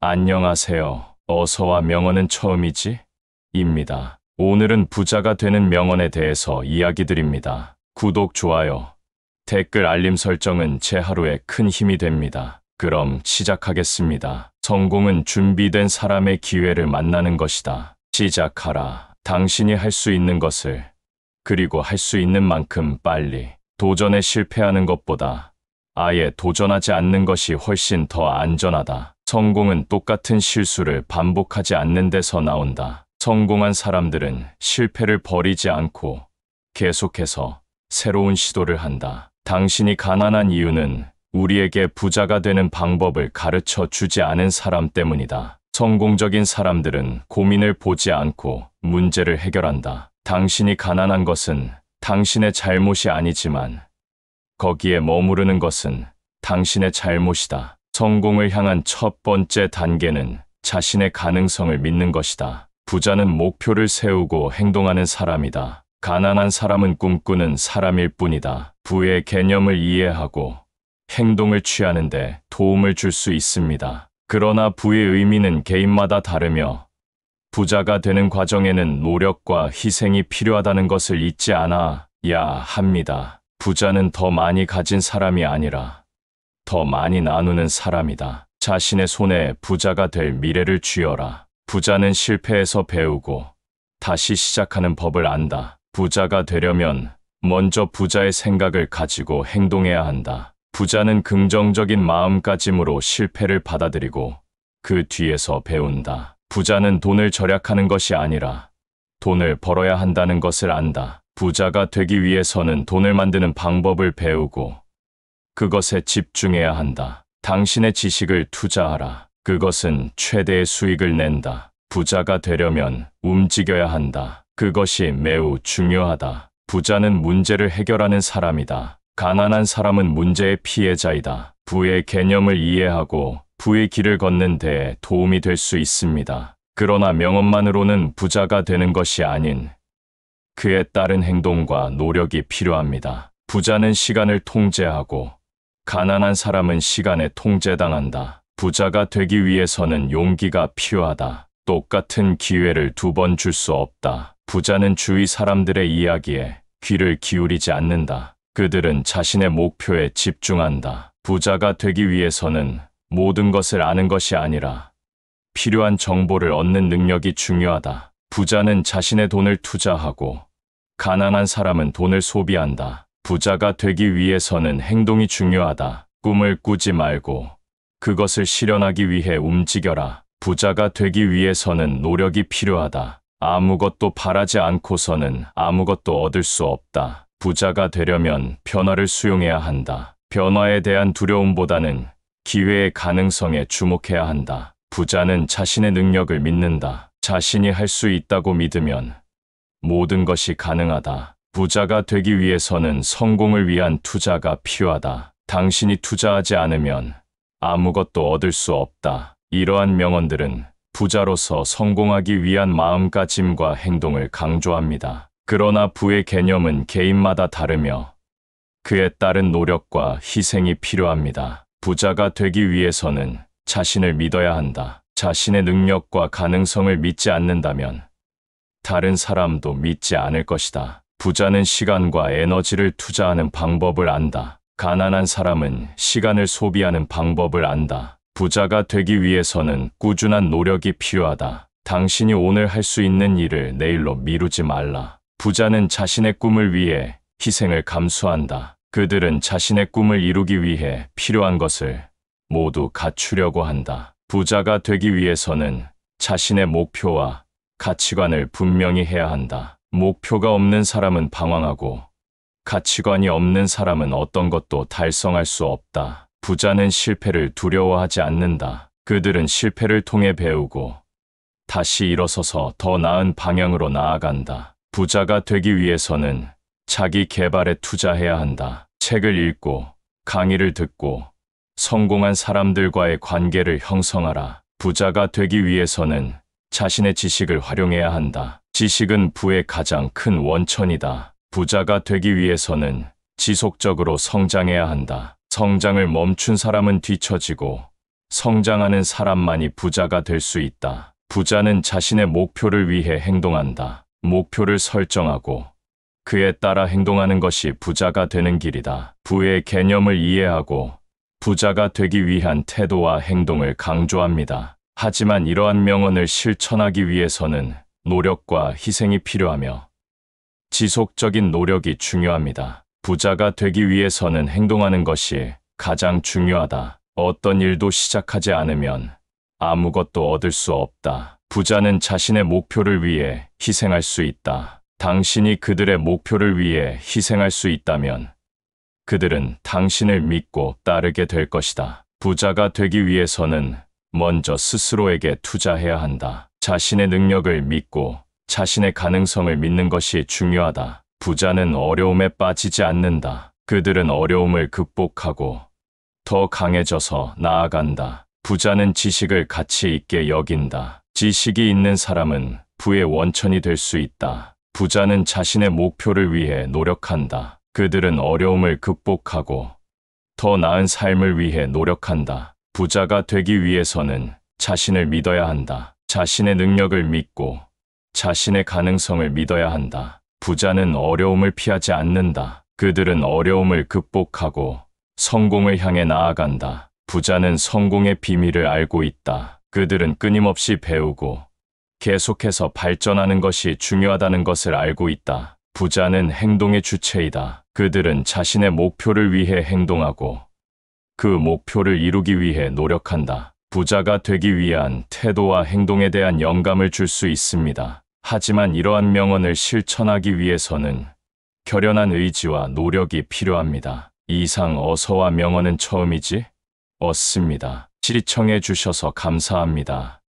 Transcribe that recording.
안녕하세요. 어서와 명언은 처음이지? 입니다. 오늘은 부자가 되는 명언에 대해서 이야기 드립니다. 구독, 좋아요, 댓글, 알림 설정은 제 하루에 큰 힘이 됩니다. 그럼 시작하겠습니다. 성공은 준비된 사람의 기회를 만나는 것이다. 시작하라. 당신이 할 수 있는 것을, 그리고 할 수 있는 만큼 빨리. 도전에 실패하는 것보다 아예 도전하지 않는 것이 훨씬 더 안전하다. 성공은 똑같은 실수를 반복하지 않는 데서 나온다. 성공한 사람들은 실패를 버리지 않고 계속해서 새로운 시도를 한다. 당신이 가난한 이유는 우리에게 부자가 되는 방법을 가르쳐 주지 않은 사람 때문이다. 성공적인 사람들은 고민을 보지 않고 문제를 해결한다. 당신이 가난한 것은 당신의 잘못이 아니지만 거기에 머무르는 것은 당신의 잘못이다. 성공을 향한 첫 번째 단계는 자신의 가능성을 믿는 것이다. 부자는 목표를 세우고 행동하는 사람이다. 가난한 사람은 꿈꾸는 사람일 뿐이다. 부의 개념을 이해하고 행동을 취하는데 도움을 줄 수 있습니다. 그러나 부의 의미는 개인마다 다르며 부자가 되는 과정에는 노력과 희생이 필요하다는 것을 잊지 않아야 합니다. 부자는 더 많이 가진 사람이 아니라 더 많이 나누는 사람이다. 자신의 손에 부자가 될 미래를 쥐어라. 부자는 실패에서 배우고 다시 시작하는 법을 안다. 부자가 되려면 먼저 부자의 생각을 가지고 행동해야 한다. 부자는 긍정적인 마음가짐으로 실패를 받아들이고 그 뒤에서 배운다. 부자는 돈을 절약하는 것이 아니라 돈을 벌어야 한다는 것을 안다. 부자가 되기 위해서는 돈을 만드는 방법을 배우고 그것에 집중해야 한다. 당신의 지식을 투자하라. 그것은 최대의 수익을 낸다. 부자가 되려면 움직여야 한다. 그것이 매우 중요하다. 부자는 문제를 해결하는 사람이다. 가난한 사람은 문제의 피해자이다. 부의 개념을 이해하고 부의 길을 걷는 데 도움이 될 수 있습니다. 그러나 명언만으로는 부자가 되는 것이 아닌 그에 따른 행동과 노력이 필요합니다. 부자는 시간을 통제하고 가난한 사람은 시간에 통제당한다. 부자가 되기 위해서는 용기가 필요하다. 똑같은 기회를 두 번 줄 수 없다. 부자는 주위 사람들의 이야기에 귀를 기울이지 않는다. 그들은 자신의 목표에 집중한다. 부자가 되기 위해서는 모든 것을 아는 것이 아니라 필요한 정보를 얻는 능력이 중요하다. 부자는 자신의 돈을 투자하고 가난한 사람은 돈을 소비한다. 부자가 되기 위해서는 행동이 중요하다. 꿈을 꾸지 말고 그것을 실현하기 위해 움직여라. 부자가 되기 위해서는 노력이 필요하다. 아무것도 바라지 않고서는 아무것도 얻을 수 없다. 부자가 되려면 변화를 수용해야 한다. 변화에 대한 두려움보다는 기회의 가능성에 주목해야 한다. 부자는 자신의 능력을 믿는다. 자신이 할 수 있다고 믿으면 모든 것이 가능하다. 부자가 되기 위해서는 성공을 위한 투자가 필요하다. 당신이 투자하지 않으면 아무것도 얻을 수 없다. 이러한 명언들은 부자로서 성공하기 위한 마음가짐과 행동을 강조합니다. 그러나 부의 개념은 개인마다 다르며 그에 따른 노력과 희생이 필요합니다. 부자가 되기 위해서는 자신을 믿어야 한다. 자신의 능력과 가능성을 믿지 않는다면 다른 사람도 믿지 않을 것이다. 부자는 시간과 에너지를 투자하는 방법을 안다. 가난한 사람은 시간을 소비하는 방법을 안다. 부자가 되기 위해서는 꾸준한 노력이 필요하다. 당신이 오늘 할 수 있는 일을 내일로 미루지 말라. 부자는 자신의 꿈을 위해 희생을 감수한다. 그들은 자신의 꿈을 이루기 위해 필요한 것을 모두 갖추려고 한다. 부자가 되기 위해서는 자신의 목표와 가치관을 분명히 해야 한다. 목표가 없는 사람은 방황하고 가치관이 없는 사람은 어떤 것도 달성할 수 없다. 부자는 실패를 두려워하지 않는다. 그들은 실패를 통해 배우고 다시 일어서서 더 나은 방향으로 나아간다. 부자가 되기 위해서는 자기 개발에 투자해야 한다. 책을 읽고 강의를 듣고 성공한 사람들과의 관계를 형성하라. 부자가 되기 위해서는 자신의 지식을 활용해야 한다. 지식은 부의 가장 큰 원천이다. 부자가 되기 위해서는 지속적으로 성장해야 한다. 성장을 멈춘 사람은 뒤처지고 성장하는 사람만이 부자가 될 수 있다. 부자는 자신의 목표를 위해 행동한다. 목표를 설정하고 그에 따라 행동하는 것이 부자가 되는 길이다. 부의 개념을 이해하고 부자가 되기 위한 태도와 행동을 강조합니다. 하지만 이러한 명언을 실천하기 위해서는 노력과 희생이 필요하며 지속적인 노력이 중요합니다. 부자가 되기 위해서는 행동하는 것이 가장 중요하다. 어떤 일도 시작하지 않으면 아무것도 얻을 수 없다. 부자는 자신의 목표를 위해 희생할 수 있다. 당신이 그들의 목표를 위해 희생할 수 있다면 그들은 당신을 믿고 따르게 될 것이다. 부자가 되기 위해서는 먼저 스스로에게 투자해야 한다. 자신의 능력을 믿고 자신의 가능성을 믿는 것이 중요하다. 부자는 어려움에 빠지지 않는다. 그들은 어려움을 극복하고 더 강해져서 나아간다. 부자는 지식을 가치 있게 여긴다. 지식이 있는 사람은 부의 원천이 될 수 있다. 부자는 자신의 목표를 위해 노력한다. 그들은 어려움을 극복하고 더 나은 삶을 위해 노력한다. 부자가 되기 위해서는 자신을 믿어야 한다. 자신의 능력을 믿고 자신의 가능성을 믿어야 한다. 부자는 어려움을 피하지 않는다. 그들은 어려움을 극복하고 성공을 향해 나아간다. 부자는 성공의 비밀을 알고 있다. 그들은 끊임없이 배우고 계속해서 발전하는 것이 중요하다는 것을 알고 있다. 부자는 행동의 주체이다. 그들은 자신의 목표를 위해 행동하고 그 목표를 이루기 위해 노력한다. 부자가 되기 위한 태도와 행동에 대한 영감을 줄 수 있습니다. 하지만 이러한 명언을 실천하기 위해서는 결연한 의지와 노력이 필요합니다. 이상 어서와 명언은 처음이지? 얻습니다. 시청해 주셔서 감사합니다.